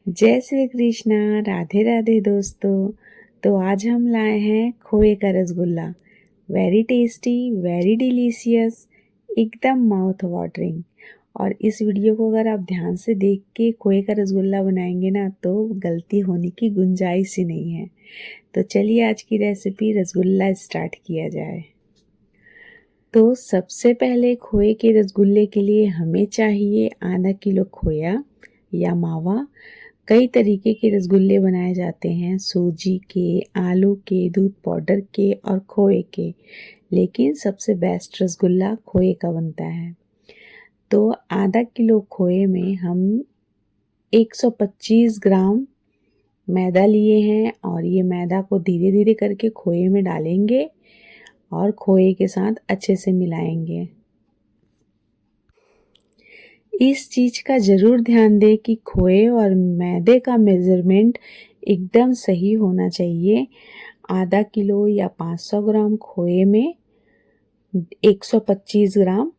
जय श्री कृष्णा। राधे राधे दोस्तों। तो आज हम लाए हैं खोए का rasgulla. Very tasty, very delicious, एकदम माउथ वाटरिंग। और इस वीडियो को अगर आप ध्यान से देख के खोए का रसगुल्ला बनाएंगे ना तो गलती होने की गुंजाइश ही नहीं है। तो चलिए आज की रेसिपी रसगुल्ला स्टार्ट किया जाए। तो सबसे पहले खोए के रसगुल्ले के लिए हमें चाहिए आधा किलो खोया या मावा। कई तरीके के रसगुल्ले बनाए जाते हैं, सूजी के, आलू के, दूध पाउडर के और खोए के, लेकिन सबसे बेस्ट रसगुल्ला खोए का बनता है। तो आधा किलो खोए में हम 125 ग्राम मैदा लिए हैं और ये मैदा को धीरे धीरे करके खोए में डालेंगे और खोए के साथ अच्छे से मिलाएंगे। इस चीज़ का ज़रूर ध्यान दें कि खोए और मैदे का मेज़रमेंट एकदम सही होना चाहिए। आधा किलो या 500 ग्राम खोए में 125 ग्राम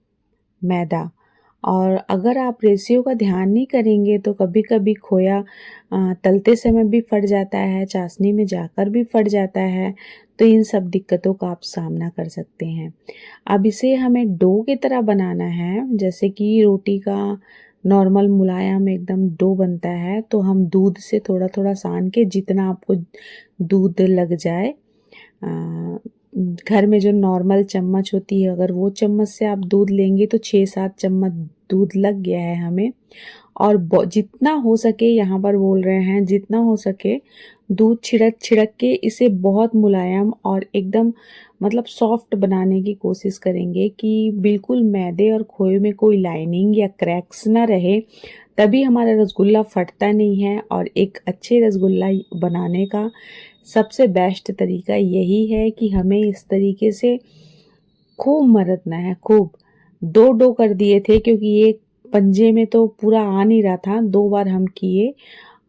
मैदा। और अगर आप रेशियो का ध्यान नहीं करेंगे तो कभी कभी खोया तलते समय भी फट जाता है, चाशनी में जाकर भी फट जाता है। तो इन सब दिक्कतों का आप सामना कर सकते हैं। अब इसे हमें डो की तरह बनाना है, जैसे कि रोटी का नॉर्मल मुलायम एकदम डो बनता है। तो हम दूध से थोड़ा थोड़ा सान के, जितना आपको दूध लग जाए, घर में जो नॉर्मल चम्मच होती है अगर वो चम्मच से आप दूध लेंगे तो 6-7 चम्मच दूध लग गया है हमें। और जितना हो सके, यहाँ पर बोल रहे हैं जितना हो सके दूध छिड़क छिड़क के इसे बहुत मुलायम और एकदम मतलब सॉफ्ट बनाने की कोशिश करेंगे कि बिल्कुल मैदे और खोए में कोई लाइनिंग या क्रैक्स ना रहे। तभी हमारा रसगुल्ला फटता नहीं है। और एक अच्छे रसगुल्ला बनाने का सबसे बेस्ट तरीका यही है कि हमें इस तरीके से खूब मरदना है, खूब। दो डो कर दिए थे क्योंकि ये पंजे में तो पूरा आ नहीं रहा था। 2 बार हम किए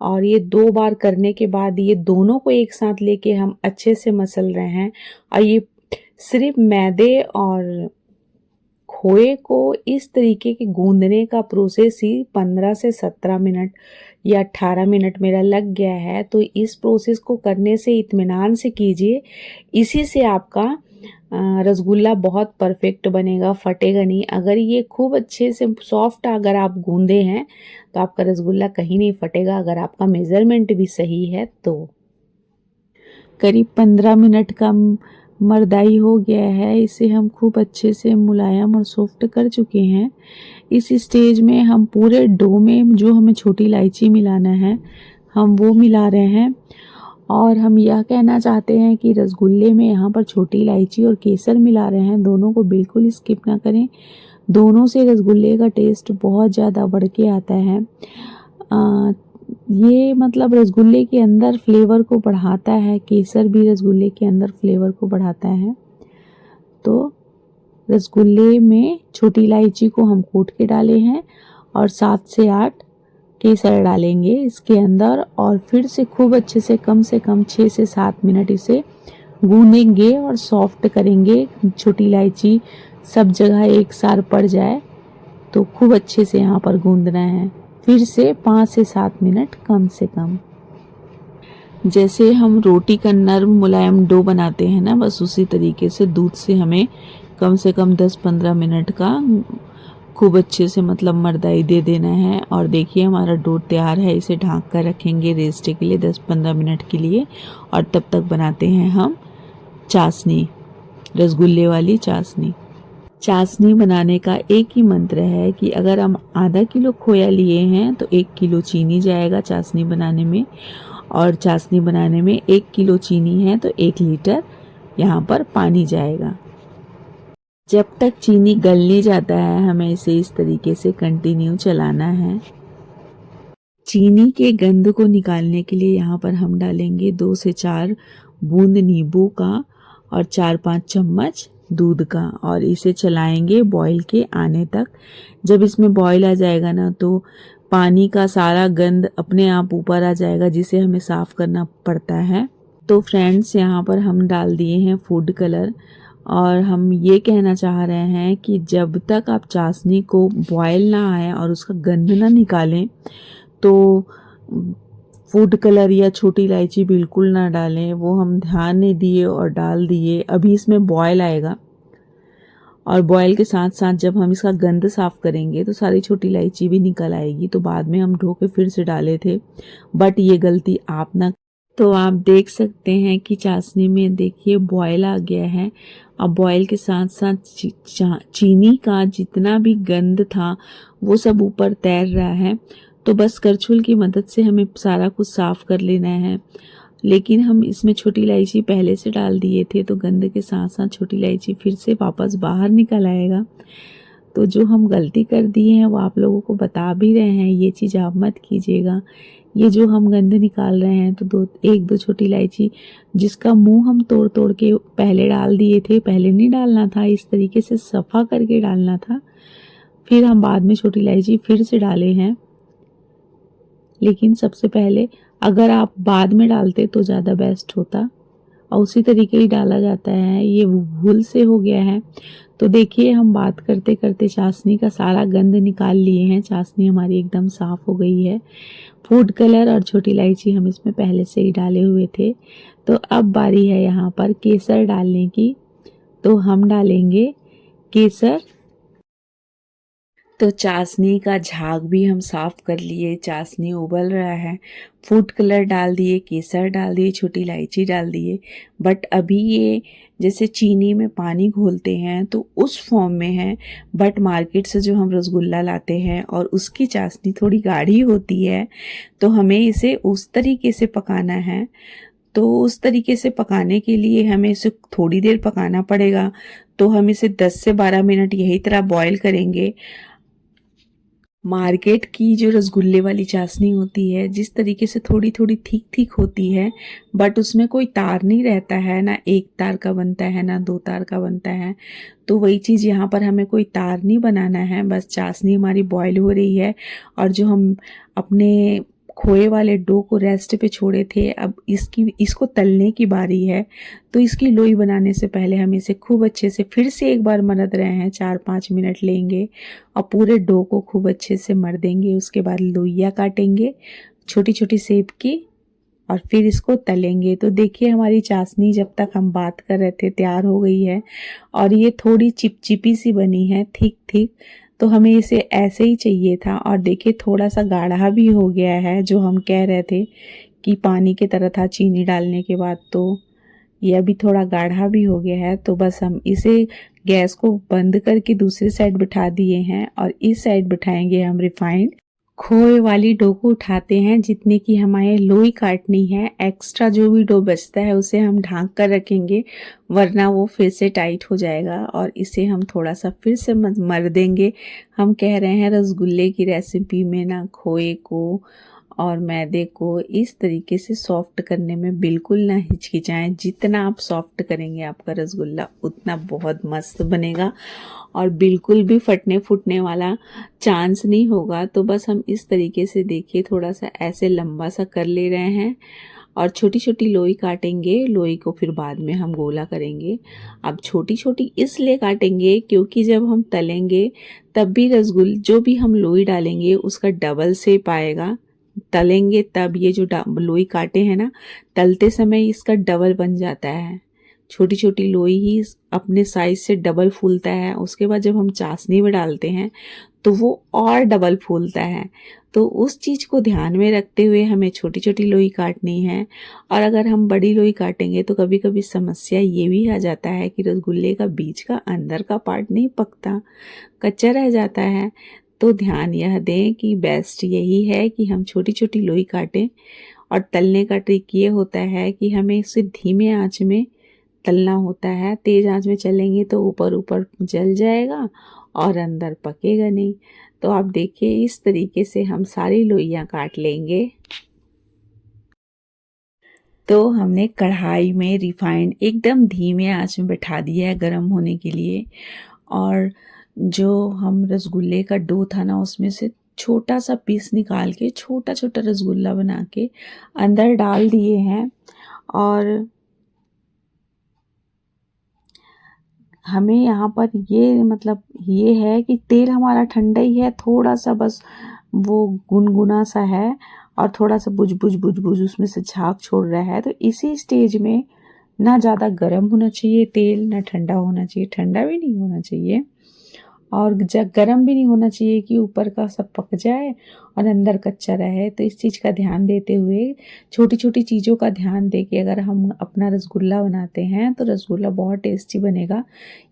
और ये 2 बार करने के बाद ये दोनों को एक साथ लेके हम अच्छे से मसल रहे हैं। और ये सिर्फ मैदे और खोए को इस तरीके के गूंदने का प्रोसेस ही 15 से 17 मिनट या 18 मिनट मेरा लग गया है। तो इस प्रोसेस को करने से इत्मीनान से कीजिए, इसी से आपका रसगुल्ला बहुत परफेक्ट बनेगा, फटेगा नहीं। अगर ये खूब अच्छे से सॉफ्ट अगर आप गूंदे हैं तो आपका रसगुल्ला कहीं नहीं फटेगा, अगर आपका मेज़रमेंट भी सही है तो। करीब 15 मिनट का मरदाई हो गया है। इसे हम खूब अच्छे से मुलायम और सॉफ्ट कर चुके हैं। इस स्टेज में हम पूरे डो में जो हमें छोटी इलायची मिलाना है हम वो मिला रहे हैं। और हम यह कहना चाहते हैं कि रसगुल्ले में यहाँ पर छोटी इलायची और केसर मिला रहे हैं, दोनों को बिल्कुल स्किप ना करें। दोनों से रसगुल्ले का टेस्ट बहुत ज़्यादा बढ़ के आता है। ये मतलब रसगुल्ले के अंदर फ्लेवर को बढ़ाता है, केसर भी रसगुल्ले के अंदर फ्लेवर को बढ़ाता है। तो रसगुल्ले में छोटी इलायची को हम कूट के डाले हैं और 7 से 8 केसर डालेंगे इसके अंदर। और फिर से खूब अच्छे से कम 6 से 7 मिनट इसे गूंदेंगे और सॉफ्ट करेंगे। छोटी इलायची सब जगह एक सार पड़ जाए तो खूब अच्छे से यहाँ पर गूंदना है। फिर से 5 से 7 मिनट कम से कम। जैसे हम रोटी का नरम मुलायम डो बनाते हैं ना, बस उसी तरीके से दूध से हमें कम से कम 10-15 मिनट का खूब अच्छे से मतलब मरदाई दे देना है। और देखिए हमारा डो तैयार है। इसे ढाँक कर रखेंगे रेस्ट के लिए 10-15 मिनट के लिए। और तब तक बनाते हैं हम चाशनी, रसगुल्ले वाली चाशनी। चाशनी बनाने का एक ही मंत्र है कि अगर हम आधा किलो खोया लिए हैं तो 1 किलो चीनी जाएगा चाशनी बनाने में। और चाशनी बनाने में 1 किलो चीनी है तो 1 लीटर यहाँ पर पानी जाएगा। जब तक चीनी गल नहीं जाता है हमें इसे इस तरीके से कंटिन्यू चलाना है। चीनी के गंध को निकालने के लिए यहाँ पर हम डालेंगे 2 से 4 बूंद नींबू का और 4-5 चम्मच दूध का। और इसे चलाएंगे बॉईल के आने तक। जब इसमें बॉईल आ जाएगा ना तो पानी का सारा गंध अपने आप ऊपर आ जाएगा, जिसे हमें साफ करना पड़ता है। तो फ्रेंड्स यहाँ पर हम डाल दिए हैं फूड कलर। और हम ये कहना चाह रहे हैं कि जब तक आप चाशनी को बॉयल ना आए और उसका गंध ना निकालें तो फूड कलर या छोटी इलायची बिल्कुल ना डालें, वो हम ध्यान नहीं दिए और डाल दिए। अभी इसमें बॉयल आएगा और बॉयल के साथ साथ जब हम इसका गंध साफ़ करेंगे तो सारी छोटी इलायची भी निकल आएगी। तो बाद में हम धो के फिर से डाले थे, बट ये गलती आप ना। तो आप देख सकते हैं कि चाशनी में देखिए बॉयल आ गया है। अब बॉयल के साथ साथ चीनी का जितना भी गंध था वो सब ऊपर तैर रहा है। तो बस करछुल की मदद से हमें सारा कुछ साफ़ कर लेना है। लेकिन हम इसमें छोटी इलायची पहले से डाल दिए थे, तो गंध के साथ साथ छोटी इलायची फिर से वापस बाहर निकल आएगा। तो जो हम गलती कर दिए हैं वो आप लोगों को बता भी रहे हैं, ये चीज़ आप मत कीजिएगा। ये जो हम गंध निकाल रहे हैं तो एक दो छोटी इलायची जिसका मुंह हम तोड़ तोड़ के पहले डाल दिए थे, पहले नहीं डालना था, इस तरीके से सफ़ा करके डालना था। फिर हम बाद में छोटी इलायची फिर से डाले हैं। लेकिन सबसे पहले अगर आप बाद में डालते तो ज़्यादा बेस्ट होता, और उसी तरीके ही डाला जाता है। ये भूल से हो गया है। तो देखिए हम बात करते करते चाशनी का सारा गंध निकाल लिए हैं। चाशनी हमारी एकदम साफ़ हो गई है। फूड कलर और छोटी इलायची हम इसमें पहले से ही डाले हुए थे। तो अब बारी है यहाँ पर केसर डालने की। तो हम डालेंगे केसर। तो चाशनी का झाग भी हम साफ़ कर लिए, चाशनी उबल रहा है। फूड कलर डाल दिए, केसर डाल दिए, छोटी इलायची डाल दिए। बट अभी ये जैसे चीनी में पानी घोलते हैं तो उस फॉर्म में है। बट मार्केट से जो हम रसगुल्ला लाते हैं और उसकी चाशनी थोड़ी गाढ़ी होती है, तो हमें इसे उस तरीके से पकाना है। तो उस तरीके से पकाने के लिए हमें इसे थोड़ी देर पकाना पड़ेगा। तो हम इसे 10 से 12 मिनट यही तरह बॉयल करेंगे। मार्केट की जो रसगुल्ले वाली चाशनी होती है, जिस तरीके से थोड़ी थोड़ी ठीक ठीक होती है, बट उसमें कोई तार नहीं रहता है, ना एक तार का बनता है ना दो तार का बनता है। तो वही चीज़ यहाँ पर हमें कोई तार नहीं बनाना है, बस चाशनी हमारी बॉयल हो रही है। और जो हम अपने खोए वाले डो को रेस्ट पे छोड़े थे, अब इसको तलने की बारी है। तो इसकी लोई बनाने से पहले हम इसे खूब अच्छे से फिर से एक बार मरद रहे हैं, 4-5 मिनट लेंगे और पूरे डो को खूब अच्छे से मर देंगे। उसके बाद लोइयाँ काटेंगे छोटी छोटी शेप की और फिर इसको तलेंगे। तो देखिए हमारी चाशनी जब तक हम बात कर रहे थे तैयार हो गई है और ये थोड़ी चिपचिपी सी बनी है, ठीक ठीक। तो हमें इसे ऐसे ही चाहिए था। और देखिए थोड़ा सा गाढ़ा भी हो गया है, जो हम कह रहे थे कि पानी की तरह था चीनी डालने के बाद, तो ये अभी थोड़ा गाढ़ा भी हो गया है। तो बस हम इसे गैस को बंद करके दूसरी साइड बिठा दिए हैं और इस साइड बिठाएंगे हम रिफाइंड। खोए वाली डो को उठाते हैं, जितने की हमारे लोई काटनी है। एक्स्ट्रा जो भी डो बचता है उसे हम ढांक कर रखेंगे, वरना वो फिर से टाइट हो जाएगा। और इसे हम थोड़ा सा फिर से मर देंगे। हम कह रहे हैं रसगुल्ले की रेसिपी में ना खोए को और मैदे को इस तरीके से सॉफ्ट करने में बिल्कुल ना हिचकिचाएं। जितना आप सॉफ्ट करेंगे आपका रसगुल्ला उतना बहुत मस्त बनेगा और बिल्कुल भी फटने फूटने वाला चांस नहीं होगा। तो बस हम इस तरीके से देखिए थोड़ा सा ऐसे लंबा सा कर ले रहे हैं और छोटी छोटी लोई काटेंगे। लोई को फिर बाद में हम गोला करेंगे। अब छोटी छोटी इसलिए काटेंगे क्योंकि जब हम तलेंगे तब भी जो भी हम लोई डालेंगे उसका डबल शेप आएगा। तलेंगे तब ये जो लोई काटे हैं ना, तलते समय इसका डबल बन जाता है। छोटी छोटी लोई ही अपने साइज से डबल फूलता है। उसके बाद जब हम चाशनी में डालते हैं तो वो और डबल फूलता है। तो उस चीज़ को ध्यान में रखते हुए हमें छोटी छोटी लोई काटनी है। और अगर हम बड़ी लोई काटेंगे तो कभी कभी समस्या ये भी आ जाता है कि रसगुल्ले का बीच का अंदर का पार्ट नहीं पकता, कच्चा रह जाता है। तो ध्यान यह दें कि बेस्ट यही है कि हम छोटी छोटी लोई काटें। और तलने का ट्रिक ये होता है कि हमें इसे धीमे आंच में तलना होता है। तेज आंच में चलेंगे तो ऊपर ऊपर जल जाएगा और अंदर पकेगा नहीं। तो आप देखिए इस तरीके से हम सारी लोइयां काट लेंगे। तो हमने कढ़ाई में रिफाइंड एकदम धीमे आंच में बैठा दिया है गर्म होने के लिए। और जो हम रसगुल्ले का डो था ना, उसमें से छोटा सा पीस निकाल के छोटा छोटा रसगुल्ला बना के अंदर डाल दिए हैं। और हमें यहाँ पर ये मतलब ये है कि तेल हमारा ठंडा ही है, थोड़ा सा बस वो गुनगुना सा है। और थोड़ा सा बुझ बुझ बुझ बुझ उसमें से झाग छोड़ रहा है। तो इसी स्टेज में ना ज़्यादा गर्म होना चाहिए तेल, ना ठंडा होना चाहिए, ठंडा भी नहीं होना चाहिए और गर्म भी नहीं होना चाहिए कि ऊपर का सब पक जाए और अंदर कच्चा रहे। तो इस चीज़ का ध्यान देते हुए, छोटी छोटी चीज़ों का ध्यान दे के अगर हम अपना रसगुल्ला बनाते हैं तो रसगुल्ला बहुत टेस्टी बनेगा।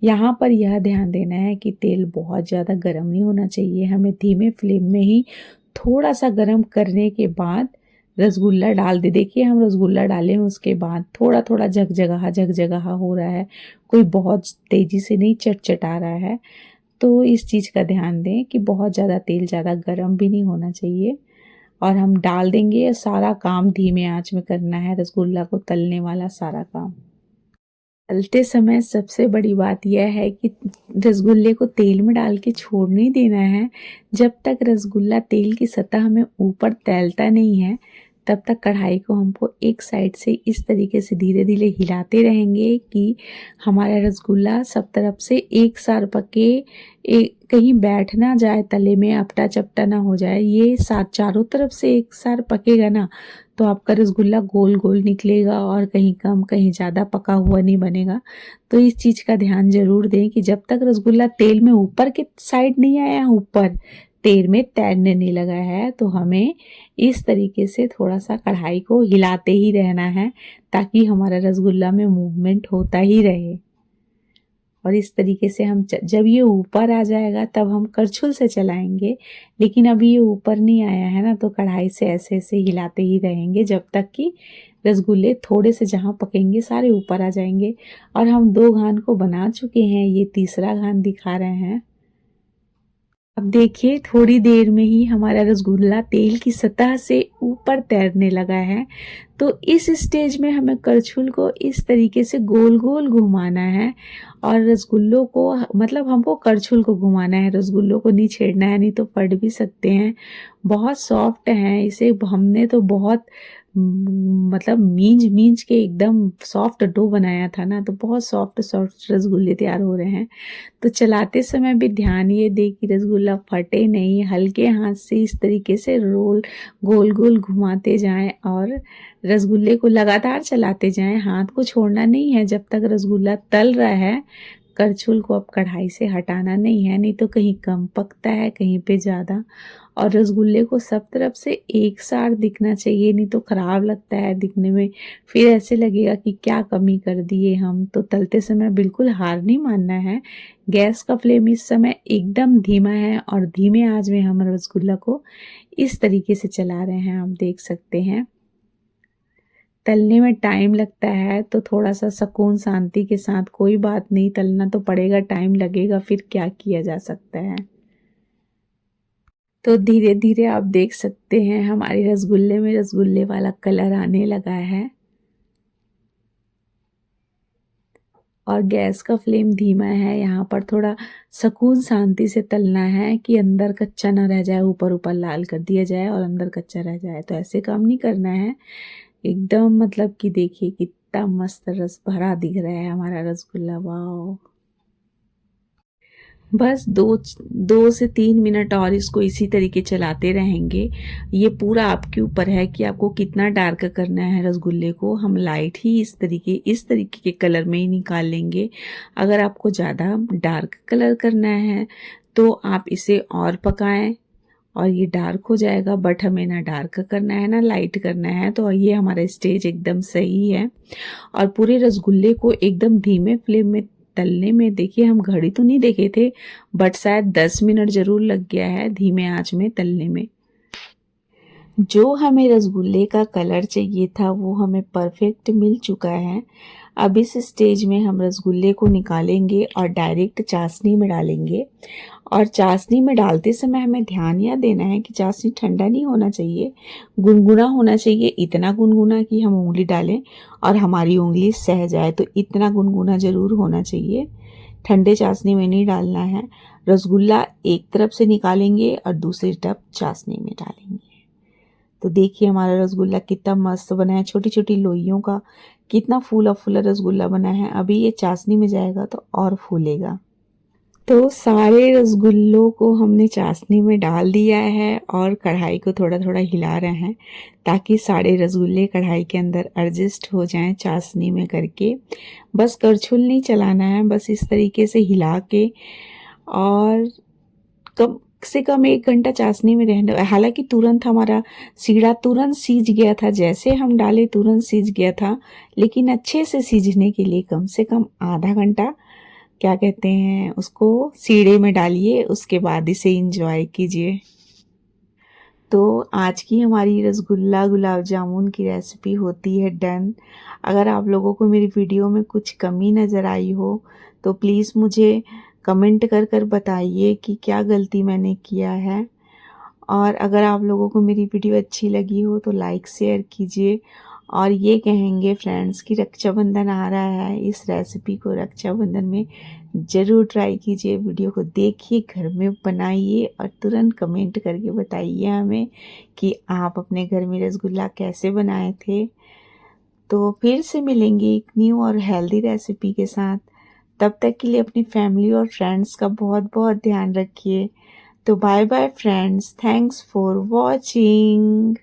यहाँ पर यह ध्यान देना है कि तेल बहुत ज़्यादा गर्म नहीं होना चाहिए, हमें धीमे फ्लेम में ही थोड़ा सा गर्म करने के बाद रसगुल्ला डाल दे। देखिए हम रसगुल्ला डालें उसके बाद थोड़ा थोड़ा जगजगा हो रहा है, कोई बहुत तेज़ी से नहीं चटचटा रहा है। तो इस चीज़ का ध्यान दें कि बहुत ज़्यादा तेल ज़्यादा गर्म भी नहीं होना चाहिए और हम डाल देंगे। सारा काम धीमे आंच में करना है, रसगुल्ला को तलने वाला सारा काम। तलते समय सबसे बड़ी बात यह है कि रसगुल्ले को तेल में डाल के छोड़ नहीं देना है। जब तक रसगुल्ला तेल की सतह में ऊपर तैरता नहीं है तब तक कढ़ाई को हमको एक साइड से इस तरीके से धीरे धीरे हिलाते रहेंगे कि हमारा रसगुल्ला सब तरफ से एक साथ पके, कहीं बैठ ना जाए तले में, अपटा चपटा ना हो जाए। ये साथ चारों तरफ से एक साथ पकेगा ना तो आपका रसगुल्ला गोल गोल निकलेगा और कहीं कम कहीं ज़्यादा पका हुआ नहीं बनेगा। तो इस चीज़ का ध्यान जरूर दें कि जब तक रसगुल्ला तेल में ऊपर के साइड नहीं आया, ऊपर तेल में तैरने नहीं लगा है, तो हमें इस तरीके से थोड़ा सा कढ़ाई को हिलाते ही रहना है ताकि हमारा रसगुल्ला में मूवमेंट होता ही रहे। और इस तरीके से हम जब ये ऊपर आ जाएगा तब हम करछुल से चलाएंगे, लेकिन अभी ये ऊपर नहीं आया है ना, तो कढ़ाई से ऐसे ऐसे हिलाते ही रहेंगे जब तक कि रसगुल्ले थोड़े से जहाँ पकेंगे सारे ऊपर आ जाएंगे। और हम 2 घान को बना चुके हैं, ये तीसरा घान दिखा रहे हैं। अब देखिए थोड़ी देर में ही हमारा रसगुल्ला तेल की सतह से ऊपर तैरने लगा है। तो इस स्टेज में हमें करछुल को इस तरीके से गोल गोल घुमाना है और रसगुल्लों को, मतलब हमको करछुल को घुमाना है, रसगुल्लों को नहीं छेड़ना है, नहीं तो फट भी सकते हैं। बहुत सॉफ्ट हैं, इसे हमने तो बहुत मतलब मींज के एकदम सॉफ्ट डो बनाया था ना, तो बहुत सॉफ्ट सॉफ्ट रसगुल्ले तैयार हो रहे हैं। तो चलाते समय भी ध्यान ये दे कि रसगुल्ला फटे नहीं, हल्के हाथ से इस तरीके से रोल गोल गोल घुमाते जाएं और रसगुल्ले को लगातार चलाते जाएं, हाथ को छोड़ना नहीं है जब तक रसगुल्ला तल रहा है। करछुल को अब कढ़ाई से हटाना नहीं है, नहीं तो कहीं कम पकता है कहीं पे ज़्यादा। और रसगुल्ले को सब तरफ से एक साथ दिखना चाहिए, नहीं तो ख़राब लगता है दिखने में, फिर ऐसे लगेगा कि क्या कमी कर दिए हम। तो तलते समय बिल्कुल हार नहीं मानना है। गैस का फ्लेम इस समय एकदम धीमा है और धीमे आंच में हम रसगुल्ला को इस तरीके से चला रहे हैं, आप देख सकते हैं। तलने में टाइम लगता है तो थोड़ा सा सुकून शांति के साथ, कोई बात नहीं, तलना तो पड़ेगा, टाइम लगेगा, फिर क्या किया जा सकता है। तो धीरे धीरे आप देख सकते हैं हमारे रसगुल्ले में रसगुल्ले वाला कलर आने लगा है और गैस का फ्लेम धीमा है। यहाँ पर थोड़ा सुकून शांति से तलना है कि अंदर कच्चा ना रह जाए, ऊपर ऊपर लाल कर दिया जाए और अंदर कच्चा रह जाए, तो ऐसे काम नहीं करना है एकदम। मतलब कि देखिए कितना मस्त रस भरा दिख रहा है हमारा रसगुल्ला, वाह। बस 2 से 3 मिनट और इसको इसी तरीके चलाते रहेंगे। ये पूरा आपके ऊपर है कि आपको कितना डार्क करना है रसगुल्ले को। हम लाइट ही इस तरीके के कलर में ही निकाल लेंगे। अगर आपको ज़्यादा डार्क कलर करना है तो आप इसे और पकाएं और ये डार्क हो जाएगा, बट हमें ना डार्क करना है ना लाइट करना है। तो ये हमारा स्टेज एकदम सही है। और पूरे रसगुल्ले को एकदम धीमे फ्लेम में तलने में, देखिए हम घड़ी तो नहीं देखे थे बट शायद 10 मिनट जरूर लग गया है धीमे आंच में तलने में। जो हमें रसगुल्ले का कलर चाहिए था वो हमें परफेक्ट मिल चुका है। अब इस स्टेज में हम रसगुल्ले को निकालेंगे और डायरेक्ट चाशनी में डालेंगे। और चाशनी में डालते समय हमें ध्यान यह देना है कि चाशनी ठंडा नहीं होना चाहिए, गुनगुना होना चाहिए, इतना गुनगुना कि हम उंगली डालें और हमारी उंगली सह जाए, तो इतना गुनगुना जरूर होना चाहिए। ठंडे चाशनी में नहीं डालना है। रसगुल्ला एक तरफ से निकालेंगे और दूसरी तरफ चाशनी में डालेंगे। तो देखिए हमारा रसगुल्ला कितना मस्त बना है, छोटी छोटी लोइयों का कितना फूला फूला रसगुल्ला बना है। अभी ये चाशनी में जाएगा तो और फूलेगा। तो सारे रसगुल्लों को हमने चाशनी में डाल दिया है और कढ़ाई को थोड़ा थोड़ा हिला रहे हैं ताकि सारे रसगुल्ले कढ़ाई के अंदर एडजस्ट हो जाएं चाशनी में करके। बस करछुल नहीं चलाना है, बस इस तरीके से हिला के, और कम से कम 1 घंटा चाशनी में रहने। हालांकि तुरंत हमारा सीढ़ा तुरंत सीज गया था, जैसे हम डाले तुरंत सीज गया था, लेकिन अच्छे से सीजने के लिए कम से कम आधा घंटा क्या कहते हैं उसको सीढ़े में डालिए, उसके बाद इसे इंजॉय कीजिए। तो आज की हमारी रसगुल्ला गुलाब जामुन की रेसिपी होती है डन। अगर आप लोगों को मेरी वीडियो में कुछ कमी नज़र आई हो तो प्लीज़ मुझे कमेंट कर कर बताइए कि क्या गलती मैंने किया है। और अगर आप लोगों को मेरी वीडियो अच्छी लगी हो तो लाइक शेयर कीजिए। और ये कहेंगे फ्रेंड्स कि रक्षाबंधन आ रहा है, इस रेसिपी को रक्षाबंधन में ज़रूर ट्राई कीजिए। वीडियो को देखिए, घर में बनाइए और तुरंत कमेंट करके बताइए हमें कि आप अपने घर में रसगुल्ला कैसे बनाए थे। तो फिर से मिलेंगे एक न्यू और हेल्दी रेसिपी के साथ। तब तक के लिए अपनी फैमिली और फ्रेंड्स का बहुत बहुत ध्यान रखिए। तो bye bye friends, thanks for watching.